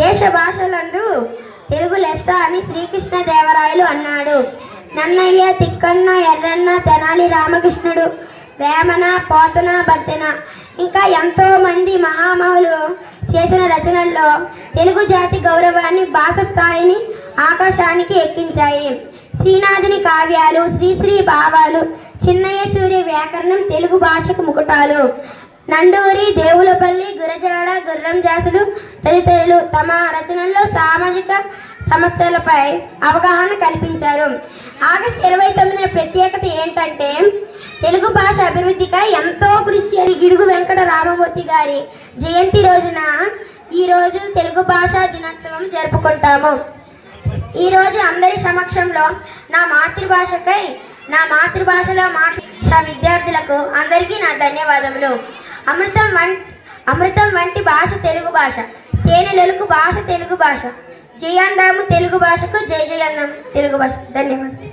దేశ భాషలందు తెలుగు లెస్స అని శ్రీకృష్ణదేవరాయలు అన్నాడు. నన్నయ్య, తిక్కన్న, ఎర్రన్న, తెనాలి రామకృష్ణుడు, వేమన, పోతన, బద్దెన ఇంకా ఎంతో మంది మహామహులు చేసిన రచనల్లో తెలుగు జాతి గౌరవాన్ని, భాష స్థాయిని ఆకాశానికి ఎక్కించాయి. శ్రీనాథుని కావ్యాలు, శ్రీశ్రీ భావాలు, చిన్నయ్య సూర్య వ్యాకరణం తెలుగు భాషకు ముకుటాలు. నండూరి, దేవులపల్లి, గురజాడ, గుర్రంజాసులు తదితరులు తమ రచనల్లో సామాజిక సమస్యలపై అవగాహన కల్పించారు. ఆగస్టు 29న ప్రత్యేకత ఏంటంటే తెలుగు భాష అభివృద్ధికై ఎంతో కృషి చేసిన గిడుగు వెంకట రామమూర్తి గారి జయంతి రోజున ఈరోజు తెలుగు భాషా దినోత్సవం జరుపుకుంటాము. ఈరోజు అందరి సమక్షంలో నా మాతృభాషలో మాట్లాడే విద్యార్థులకు అందరికీ నా ధన్యవాదములు. అమృతం వంటి భాష తెలుగు భాష, తేనెలొలుకు భాష తెలుగు భాష, జయాందాము తెలుగు భాషకు జై జయాందాము తెలుగు భాష. ధన్యవాదాలు.